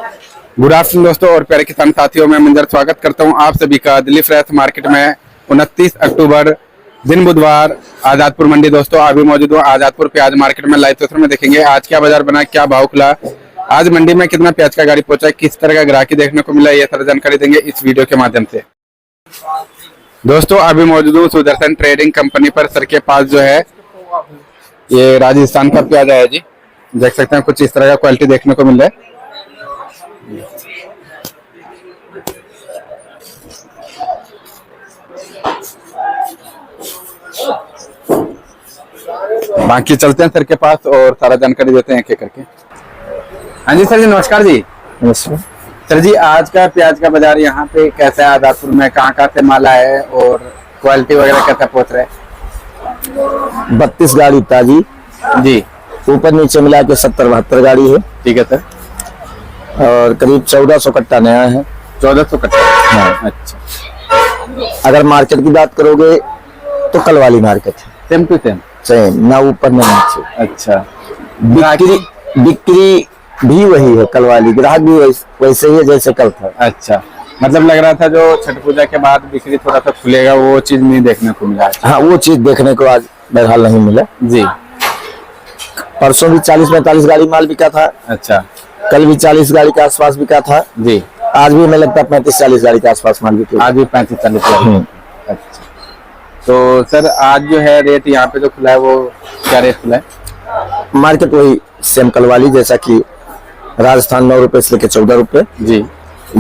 Good afternoon दोस्तों और प्यारे किसान साथियों, मैं मंजर स्वागत करता हूं आप सभी का दिल्ली फ्रेश मार्केट में 29 अक्टूबर दिन बुधवार आजादपुर मंडी। दोस्तों अभी मौजूद हूं आजादपुर प्याज मार्केट में। लाइव तस्वीर में देखेंगे आज क्या बाजार बना, क्या भाव खुला, आज मंडी में कितना प्याज का गाड़ी पहुंचा, किस तरह का ग्राहकी देखने को मिला, ये सारी जानकारी देंगे इस वीडियो के माध्यम से। दोस्तों अभी मौजूद हूँ सुदर्शन ट्रेडिंग कंपनी पर। सर के पास जो है ये राजस्थान का प्याज है जी, देख सकते हैं कुछ इस तरह का क्वालिटी देखने को मिल रहा है। बाकी चलते हैं सर के पास और सारा जानकारी देते हैं एक-एक करके। हाँ जी सर जी, नमस्कार जी। नमस्कार सर जी, आज का प्याज का बाजार यहाँ पे कैसा है आजादपुर में, कहाँ से माल आया है और क्वालिटी वगैरह कैसा पहुँच रहा है? 32 गाड़ी ताजी जी, ऊपर नीचे मिला के 70-72 गाड़ी है। ठीक है सर। और करीब 1400 कट्टा नया है। 1400 कट्टा। हाँ। अच्छा, अगर मार्केट की बात करोगे तो कल वाली मार्केट है, सेम टू सेम, ना ऊपर ना नीचे। अच्छा, बिक्री भी वही है कल वाली, ग्राहक भी वैसे ही है जैसे कल था। अच्छा, मतलब लग रहा था जो छठ पूजा के बाद बिक्री थोड़ा सा खुलेगा, वो चीज नहीं देखने को मिला। हाँ, वो चीज देखने को आज बहरहाल नहीं मिला जी। परसों भी 40-45 गाड़ी माल बिका था। अच्छा, कल भी 40 गाड़ी के आसपास बिका था जी। आज भी हमें लगता है 35-40 गाड़ी के आसपास माल बिका। आज भी 35-40। अच्छा, तो सर आज जो है रेट यहाँ पे जो खुला है वो क्या रेट खुला है? मार्केट वही सेम कल वाली, जैसा कि राजस्थान 9 रुपए से लेके 14 रुपए जी,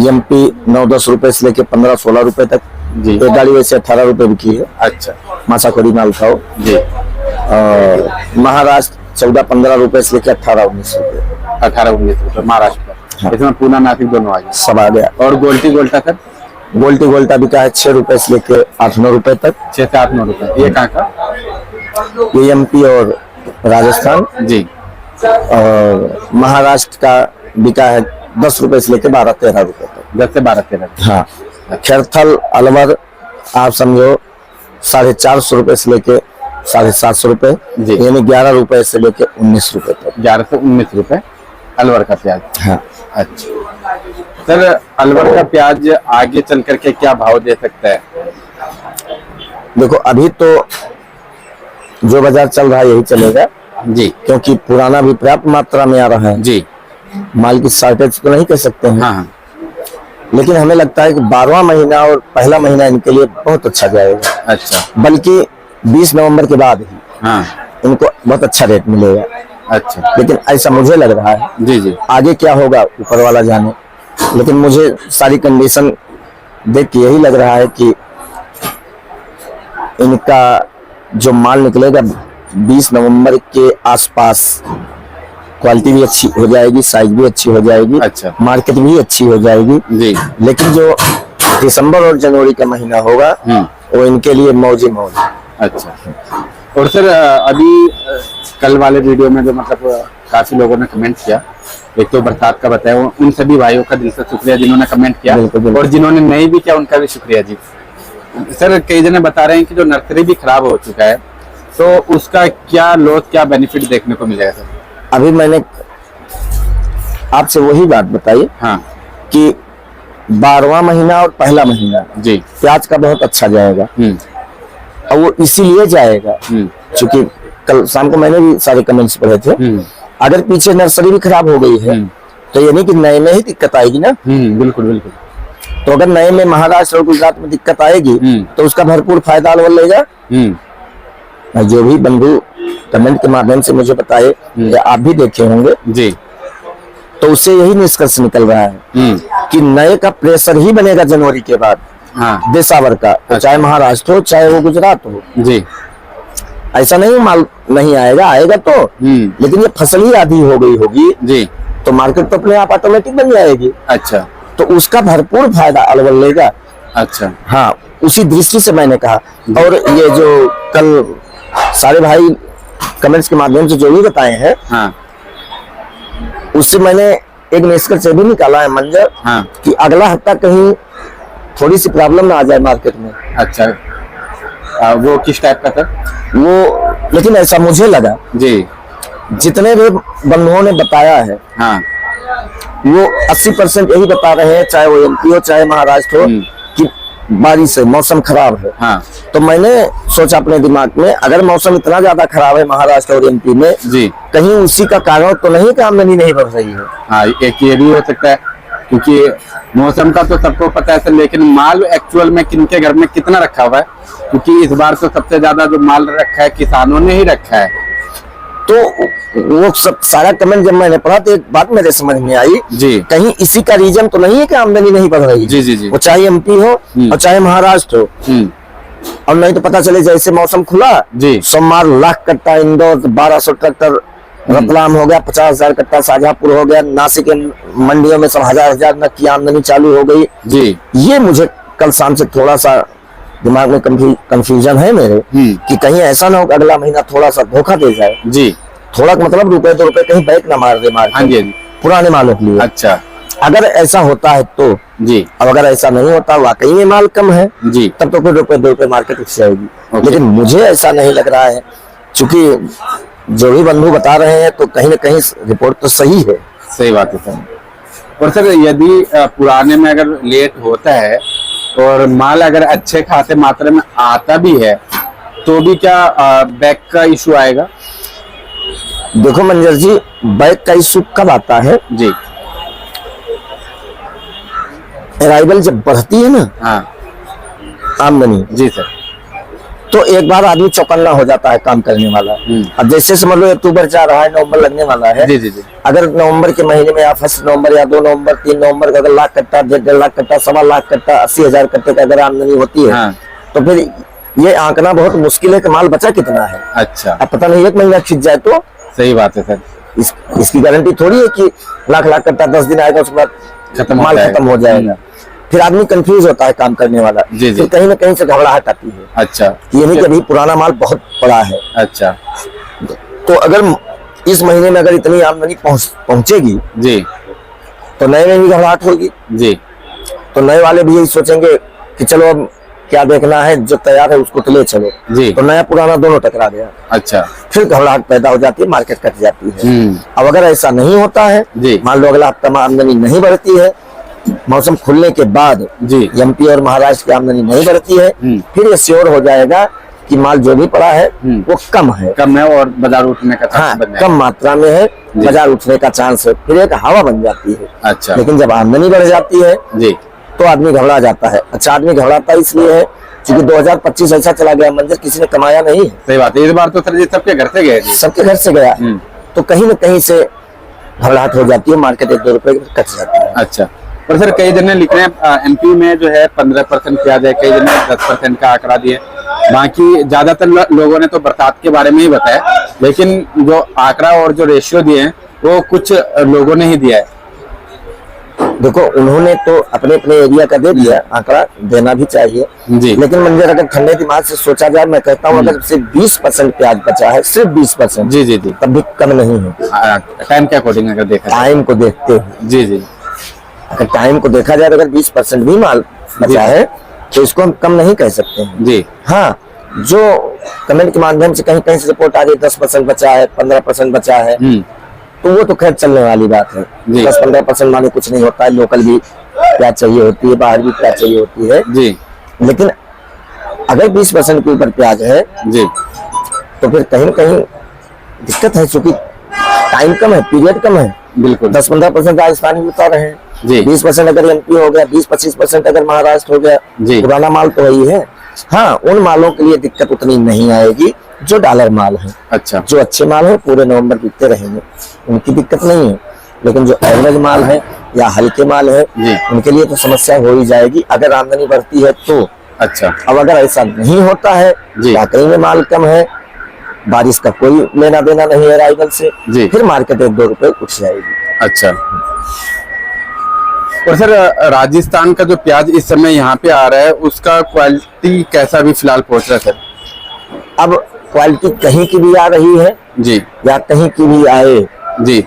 एमपी 9-10 रुपए से लेके 15-16 रुपए तक जी। एक गाड़ी वैसे 18 रुपए बिकी है। अच्छा, मासाखोरी माल था वो जी। और महाराष्ट्र 14-15 रुपए से लेके 18-19 रुपए। 18-19 रुपए महाराष्ट्र का। हाँ। इसमें पूना नासिक दोनों आ गए, सब आ गया। और गोल्टा सर? गोल्टा बिका है 6 रुपए से लेके 8-9 रुपए तक। 6 से 8-9 रुपए। ये कहाँ का? ये एमपी और राजस्थान जी। और महाराष्ट्र का बिका है 10 रुपए से लेके 12-13 रुपए तक। 10 से 12-13। हाँ, खेरथल अलवर आप समझो 450 रुपए से लेके 750 रुपए, यानी 11 रुपए से लेके 19 रुपए तक। 11 से 19 रुपए अलवर का प्याज। हाँ। अच्छा सर, अलवर का प्याज आगे चल करके क्या भाव दे सकता है? देखो अभी तो जो बाजार चल रहा है यही चलेगा जी, क्योंकि पुराना भी पर्याप्त मात्रा में आ रहा है जी। माल की शॉर्टेज तो नहीं कह सकते हैं। हाँ। लेकिन हमें लगता है कि 12वां महीना और पहला महीना इनके लिए बहुत अच्छा जाएगा। अच्छा, बल्कि 20 नवंबर के बाद ही हाँ। इनको बहुत अच्छा रेट मिलेगा। अच्छा, लेकिन ऐसा मुझे लग रहा है, जी जी। आगे क्या होगा ऊपर वाला जाने, लेकिन मुझे सारी कंडीशन देख के यही लग रहा है कि इनका जो माल निकलेगा 20 नवंबर के आसपास क्वालिटी भी अच्छी हो जाएगी, साइज भी अच्छी हो जाएगी। अच्छा, मार्केट भी अच्छी हो जाएगी जी। लेकिन जो दिसंबर और जनवरी का महीना होगा वो इनके लिए मौज ही मौज। अच्छा, और सर अभी कल वाले वीडियो में जो मतलब काफी लोगों ने कमेंट किया, एक तो बरसात का बताया, उन सभी भाइयों का दिल से शुक्रिया जिन्होंने कमेंट किया। बिल्कुल। और जिन्होंने नहीं भी किया उनका भी शुक्रिया जी। सर कई जने बता रहे हैं कि जो नर्सरी भी खराब हो चुका है तो उसका क्या लॉस, क्या बेनिफिट देखने को मिलेगा सर? अभी मैंने आपसे वही बात बताई हाँ, कि 12वां महीना और पहला महीना जी प्याज का बहुत अच्छा जाएगा। और वो इसीलिए जाएगा क्योंकि कल शाम को मैंने भी सारे कमेंट्स पढ़े थे। अगर पीछे नर्सरी भी खराब हो गई है तो ये नहीं कि नए में ही दिक्कत आएगी ना। बिल्कुल बिल्कुल। तो अगर नए में महाराष्ट्र और गुजरात में दिक्कत आएगी तो उसका भरपूर फायदा अलवर लेगा। जो भी बंधु कमेंट के माध्यम से मुझे बताए, आप भी देखे होंगे जी, तो उससे यही निष्कर्ष निकल रहा है कि नए का प्रेशर ही बनेगा जनवरी के बाद। हाँ। देशावर का, चाहे महाराष्ट्र हो चाहे वो गुजरात हो जी। ऐसा नहीं माल नहीं आएगा, आएगा तो लेकिन ये फसल ही आधी हो गई होगी जी, तो मार्केट तो अपने आप ऑटोमेटिक बन जाएगी। अच्छा, तो उसका भरपूर फायदा अलवर लेगा। अच्छा, हाँ, उसी दृष्टि से मैंने कहा। और ये जो कल सारे भाई कमेंट्स के माध्यम से जो भी बताए हैं, हाँ, उससे मैंने एक निष्कर्ष भी निकाला है मंजर, हाँ, कि अगला हफ्ता कहीं थोड़ी सी प्रॉब्लम ना आ जाए मार्केट में। अच्छा, वो किस टाइप का था वो, लेकिन ऐसा मुझे लगा जी, जितने भी बंधुओं ने बताया है, हाँ, वो 80% यही बता रहे हैं, चाहे वो एमपी हो चाहे महाराष्ट्र हो, कि बारिश है, मौसम खराब है। हाँ तो मैंने सोचा अपने दिमाग में, अगर मौसम इतना ज्यादा खराब है महाराष्ट्र और एमपी में, जी, कहीं उसी का कारण तो नहीं कि आमदनी नहीं बढ़ रही है। हाँ एक ये भी हो सकता है, क्योंकि मौसम का तो सबको पता है सर, लेकिन माल एक्चुअल में किनके घर में कितना रखा हुआ है, क्योंकि इस बार तो सबसे ज्यादा जो माल रखा है किसानों ने ही रखा है। तो वो सब सारा कमेंट जब मैंने पढ़ा तो एक बात मेरे समझ में आई, जी, कहीं इसी का रीजन तो नहीं है कि आमदनी नहीं बढ़ रही है। जी जी जी, वो चाहे एमपी हो और चाहे महाराष्ट्र हो, और नहीं तो पता चले जैसे मौसम खुला, जी, सोमवार लाख कट्टा इंदौर, 1200 ट्रैक्टर रतलाम हो गया, 50,000 कट्टा शाहजहांपुर हो गया, नासिक के मंडियों में सब हजार नग की आमदनी चालू हो गई। जी, ये मुझे कल शाम से थोड़ा सा दिमाग में कंफ्यूजन है मेरे, कि कहीं ऐसा ना हो कि अगला महीना थोड़ा सा धोखा दे जाए। जी, थोड़ा मतलब रुपए 2 रुपए कहीं बैक ना मार दे हाँ जी, हाँ जी, पुराने मालों के लिए। अच्छा, अगर ऐसा होता है तो, जी, अब अगर ऐसा नहीं होता, वाकई में माल कम है, जी, तब तो फिर रुपए 2 रुपए मार्केट उठ जाएगी। लेकिन मुझे ऐसा नहीं लग रहा है, क्योंकि जो भी बंधु बता रहे हैं तो कहीं ना कहीं रिपोर्ट तो सही है। सही बात है सर। और सर यदि पुराने में अगर लेट होता है और माल अगर अच्छे खासे मात्रा में आता भी है, तो भी क्या बैक का इशू आएगा? देखो मंजर जी, बैक का इशू कब आता है? जी, अराइवल जब बढ़ती है ना, हाँ, आमदनी, जी सर, तो एक बार आदमी चौकन्ना हो जाता है काम करने वाला। अब जैसे समझ लो अक्टूबर जा रहा है, नवंबर लगने वाला है। जी जी जी, अगर नवंबर के महीने में या 1 नवंबर या 2 नवंबर 3 नवंबर का अगर लाख कट्टा, 1.5 लाख कट्टा, 1.25 लाख कट्टा, 80,000 कट्टे का अगर आमदनी होती है, हाँ, तो फिर ये आंकना बहुत मुश्किल है कि माल बचा कितना है। अच्छा, अब पता नहीं 1 महीना खिंच जाए तो सही बात है सर, इसकी गारंटी थोड़ी है कि लाख कट्टा 10 दिन आएगा उसके बाद खत्म माल खत्म हो जाएगा। फिर आदमी कंफ्यूज होता है काम करने वाला, जी, जी, फिर कहीं ना कहीं से घबराहट आती है। अच्छा, ये नहीं कि अभी पुराना माल बहुत पड़ा है। अच्छा, तो अगर इस महीने में अगर इतनी आमदनी पहुंचेगी, जी, तो नए में भी घबराहट होगी। जी, तो नए वाले भी यही सोचेंगे कि चलो अब क्या देखना है, जो तैयार है उसको तो ले चलो। जी, तो नया पुराना दोनों टकरा गया, अच्छा, फिर घबराहट पैदा हो जाती है, मार्केट कट जाती है। अब अगर ऐसा नहीं होता है, जी, मान लो अगला हफ्ता आमदनी नहीं बढ़ती है, मौसम खुलने के बाद जी, एमपी और महाराष्ट्र की आमदनी नहीं बढ़ती है, फिर ये श्योर हो जाएगा कि माल जो भी पड़ा है वो कम है, कम है और बाजार उठने का चांस बन जाएगा। कम मात्रा में है, बाजार उठने का चांस है, फिर एक हवा बन जाती है। अच्छा, लेकिन जब आमदनी बढ़ जाती है जी, तो आदमी घबरा जाता है। अच्छा, आदमी घबराता इसलिए है क्योंकि 2025 ऐसा चला गया मंजर, किसी ने कमाया नहीं है। सही बात है, इस बार तो सर जी सबके घर से गए जी, सबके घर से गया, तो कहीं न कहीं से घबराहट हो जाती है, मार्केट 1-2 रुपए कट जाती है। अच्छा, और सर कई जने लिख रहे हैं एमपी में जो है 15% प्याज है, कई जने 10% का आंकड़ा दिए, बाकी ज्यादातर लोगों ने तो बरसात के बारे में ही बताया, लेकिन जो आंकड़ा और जो रेशियो दिए हैं वो कुछ लोगों ने ही दिया है। देखो, उन्होंने तो अपने अपने एरिया का दे दिया, आंकड़ा देना भी चाहिए जी, लेकिन मंजर अगर ठंडे दिमाग से सोचा जाए, मैं कहता हूँ अगर सिर्फ 20% प्याज बचा है, सिर्फ 20%, जी जी जी, तब भी कम नहीं है। टाइम के अकॉर्डिंग अगर देखा जाए, टाइम को देखते हुए, जी जी, अगर टाइम को देखा जाए, अगर 20% भी माल बचा है तो इसको हम कम नहीं कह सकते हैं। जी, हाँ, जो कमेंट के माध्यम से कहीं कहीं से रिपोर्ट आ रही है 10% बचा है, 15% बचा है, तो वो तो खैर चलने वाली बात है। 10-15% माने कुछ नहीं होता है, लोकल भी क्या चाहिए होती है, बाहर भी क्या चाहिए होती है जी, लेकिन अगर 20% के ऊपर प्याज है जी, तो फिर कहीं न कहीं दिक्कत है, क्योंकि टाइम कम है, पीरियड कम है। बिल्कुल, 10-15% राजस्थान में उतार रहे हैं जी, 20% अगर एमपी हो गया, 20-25% अगर महाराष्ट्र हो गया, जी, पुराना माल तो वही है। हाँ, उन मालों के लिए दिक्कत उतनी नहीं आएगी जो डॉलर माल है। अच्छा, जो अच्छे माल है पूरे नवंबर बिकते रहेंगे, उनकी दिक्कत नहीं है। लेकिन जो एवरेज माल है या हल्के माल है, उनके लिए तो समस्या हो ही जाएगी अगर आमदनी बढ़ती है तो। अच्छा, अब अगर ऐसा नहीं होता है, वाकई में माल कम है, बारिश का कोई लेना देना नहीं है राइवल से, फिर मार्केट 1-2 रुपए उठ जाएगी। अच्छा, और सर राजस्थान का जो प्याज इस समय यहाँ पे आ रहा है उसका क्वालिटी कैसा भी फिलहाल पहुंच रहा है सर? अब क्वालिटी कहीं की भी आ रही है जी, या कहीं की भी आए जी,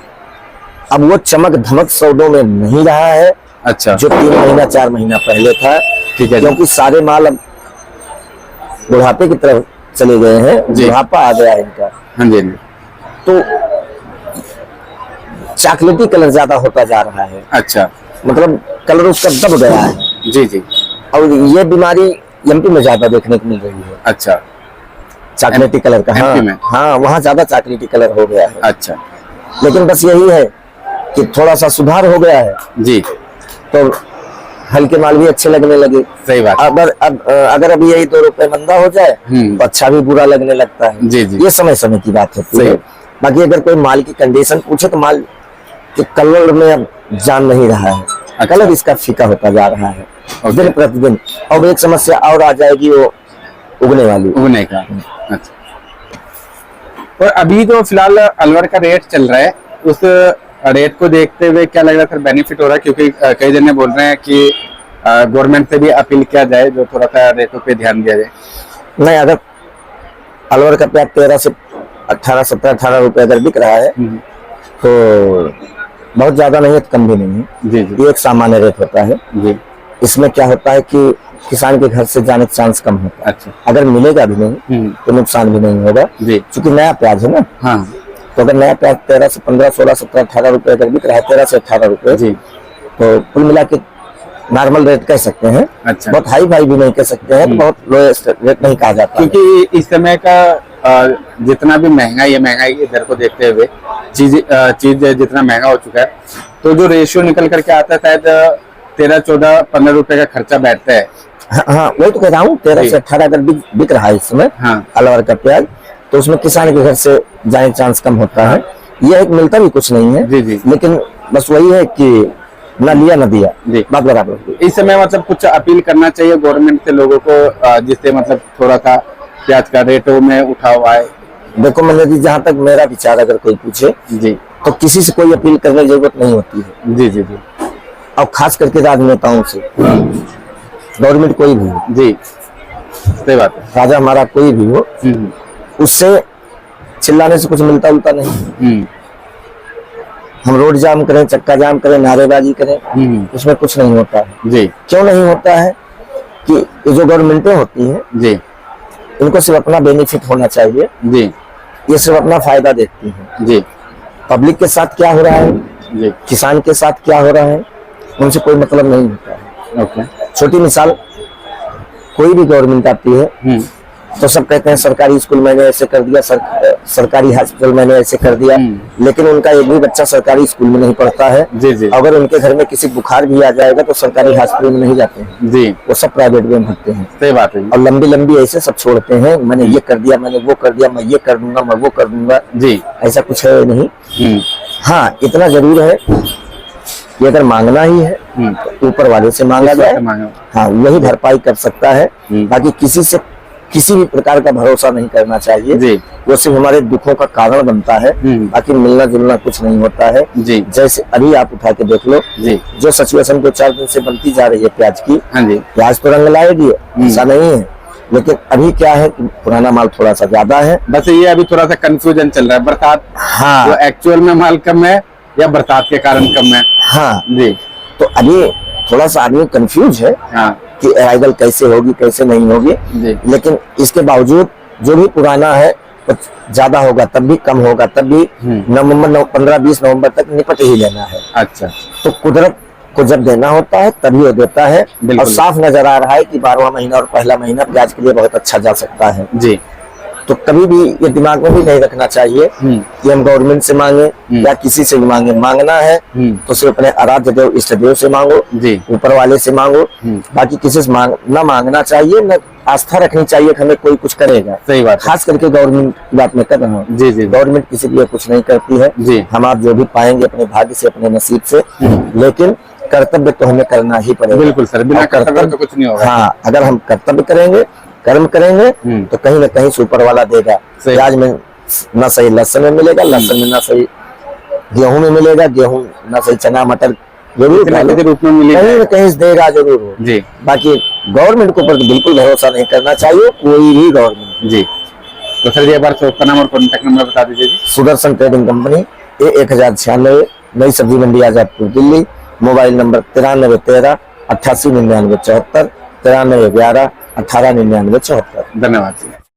अब वो चमक धमक सौदों में नहीं रहा है। अच्छा, जो 3 महीना 4 महीना पहले था, ठीक है, क्योंकि सारे माल अब बुढ़ापे की तरफ चले गए हैं, बुढ़ापा आ गया है इनका। हाँ जी, तो चॉकलेटी कलर ज्यादा होता जा रहा है, अच्छा, मतलब कलर उसका दब गया है। जी जी, और ये बीमारी एमपी में ज्यादा देखने को मिल रही है, अच्छा, चॉकलेटी कलर का। हाँ MP में? हाँ, वहाँ ज्यादा चॉकलेटी कलर हो गया है। अच्छा, लेकिन बस यही है कि थोड़ा सा सुधार हो गया है, जी, तो हल्के माल भी अच्छे लगने लगे। सही बात, अगर अभी यही 2 रुपए मंदा हो जाए तो अच्छा भी बुरा लगने लगता है। जी जी, ये समय समय की बात होती है। बाकी अगर कोई माल की कंडीशन पूछे तो माल के कलर में अब जान नहीं रहा है, अच्छा। कलर इसका फीका होता जा रहा है दिन प्रतिदिन। और एक समस्या और आ जाएगी, वो उगने वाली, उगने का। अच्छा, और अभी जो फिलहाल अलवर का रेट चल रहा है, उस रेट को देखते हुए क्या लग रहा है सर, बेनिफिट हो रहा है? क्योंकि कई जने बोल रहे हैं कि गवर्नमेंट से भी अपील किया जाए जो थोड़ा सा रेटों पे ध्यान दिया जाए। नहीं, अगर अलवर का प्याज 13 से 18, 17, 18 रुपए अगर बिक रहा है तो बहुत ज्यादा नहीं है, तो कम भी नहीं है। जी जी, ये एक सामान्य रेट होता है। जी, इसमें क्या होता है कि किसान के घर से जाने का चांस कम होता है। अच्छा, अगर मिलेगा भी नहीं तो नुकसान भी नहीं होगा, जी, क्योंकि नया प्याज है ना। हाँ, तो अगर नया प्याज 13 से 15, 16, 17, 18 रुपए अगर बिक रहा है, 13 से 18 रुपए, जी, तो कुल मिला के नॉर्मल रेट कह सकते हैं। अच्छा, बहुत हाई फाई भी नहीं कह सकते हैं, तो बहुत लोएस्ट रेट नहीं कहा जाता। क्योंकि इस समय का जितना भी महंगाई है, महंगाई की दर को देखते हुए चीज जितना महंगा हो चुका है, तो जो रेशियो निकल करके आता है शायद 13, 14, 15 रुपए का खर्चा बैठता है। हाँ, वही तो कह रहा हूँ, 13 से 18 अगर बिक रहा है इस समय हाँ, अलवर का प्याज, तो उसमें किसान के घर से जाने चांस कम होता है। यह एक मिलता भी कुछ नहीं है, जी जी, लेकिन बस वही है कि ना लिया ना दिया, जी, बात बराबर। इस समय मतलब कुछ अपील करना चाहिए गवर्नमेंट से लोगों को, जिससे मतलब थोड़ा सा प्याज का रेटों में उठाव आए। देखो मनोज जी, जहाँ तक मेरा विचार अगर कोई पूछे जी, तो किसी से कोई अपील करने की जरूरत नहीं होती है। जी जी, जी, और खास करके राजनेताओं से, गवर्नमेंट कोई भी हो, जी, सही बात है, राजा हमारा कोई भी हो, उससे चिल्लाने से कुछ मिलता उलता नहीं। हम रोड जाम करें, चक्का जाम करें, नारेबाजी करें, उसमें कुछ नहीं होता है। जी, क्यों नहीं होता है कि ये जो गवर्नमेंटें होती हैं, जी, इनको सिर्फ अपना बेनिफिट होना चाहिए। जी, ये सिर्फ अपना फायदा देखती हैं। जी, पब्लिक के साथ क्या हो रहा है, जी, किसान के साथ क्या हो रहा है, उनसे कोई मतलब नहीं होता है। ओके, छोटी मिसाल, कोई भी गवर्नमेंट आती है तो सब कहते हैं सरकारी स्कूल मैंने ऐसे कर दिया, सरकारी हॉस्पिटल मैंने ऐसे कर दिया, लेकिन उनका एक भी बच्चा सरकारी स्कूल में नहीं पढ़ता है। जी जी, अगर उनके घर में किसी बुखार भी आ जाएगा तो सरकारी हॉस्पिटल में नहीं जाते हैं, जी, वो सब प्राइवेट में भरते हैं। सही बात है, और लंबी लंबी ऐसे सब छोड़ते हैं, मैंने ये कर दिया, मैंने वो कर दिया, मैं ये कर दूंगा, मैं वो कर दूंगा। जी, ऐसा कुछ है नहीं। हाँ, इतना जरूर है कि अगर मांगना ही है तो ऊपर वाले से मांगा जाए। हाँ, वही भरपाई कर सकता है। बाकी किसी से किसी भी प्रकार का भरोसा नहीं करना चाहिए। जी, वो सिर्फ हमारे दुखों का कारण बनता है, बाकी मिलना जुलना कुछ नहीं होता है। जी, जैसे अभी आप उठा के देख लो, जी, जो सिचुएशन 2-4 दिन से बनती जा रही है प्याज की, हाँ जी, प्याज तो रंग लाएगी, ऐसा नहीं है, लेकिन अभी क्या है कि पुराना माल थोड़ा सा ज्यादा है। बस ये अभी थोड़ा सा कंफ्यूजन चल रहा है, बरसात, हाँ, जो एक्चुअल में माल कम है या बरसात के कारण कम है। हाँ जी, तो अभी थोड़ा सा आदमी कंफ्यूज है हाँ कि अराइवल कैसे होगी कैसे नहीं होगी, लेकिन इसके बावजूद जो भी पुराना है ज्यादा होगा तब भी, कम होगा तब भी, नवंबर 15-20 नवंबर तक निपट ही लेना है। अच्छा, तो कुदरत को जब देना होता है तभी वो देता है। और साफ नजर आ रहा है कि 12वां महीना और पहला महीना प्याज के लिए बहुत अच्छा जा सकता है। जी, तो कभी भी ये दिमाग में भी नहीं रखना चाहिए कि हम गवर्नमेंट से मांगे या किसी से भी मांगे। मांगना है तो सिर्फ अपने आराध्य देव इष्ट देव से मांगो, ऊपर वाले से मांगो। बाकी किसी से ना मांगना चाहिए, न आस्था रखनी चाहिए कि हमें कोई कुछ करेगा। सही बात, खास करके गवर्नमेंट की बात मैं कर रहा हूँ। जी जी, गवर्नमेंट किसी के लिए कुछ नहीं करती है। जी, हम आप जो भी पाएंगे अपने भाग्य से, अपने नसीब से, लेकिन कर्तव्य तो हमें करना ही पड़ेगा। बिल्कुल सर, बिना कर्तव्य तो कुछ नहीं होगा। हाँ, अगर हम कर्तव्य करेंगे, कर्म करेंगे तो कहीं ना कहीं से ऊपर वाला देगा। प्याज में ना सही लहसुन में मिलेगा, लहसुन में ना सही गेहूं में मिलेगा, गेहूं ना सही चना मटर जरूर रूप में मिलेगा, कहीं ना कहीं से देगा जरूर। जी, बाकी गवर्नमेंट के ऊपर बिल्कुल भरोसा नहीं करना चाहिए, कोई भी गवर्नमेंट। जी, तो सर एक बार शॉप का नाम और कॉन्टेक्ट नंबर बता दीजिए जी। सुदर्शन ट्रेडिंग कंपनी, A1096, नई सब्जी मंडी आजादपुर दिल्ली। Mobile number 9313 88 99 74, 9311 18 99 74। धन्यवाद जी।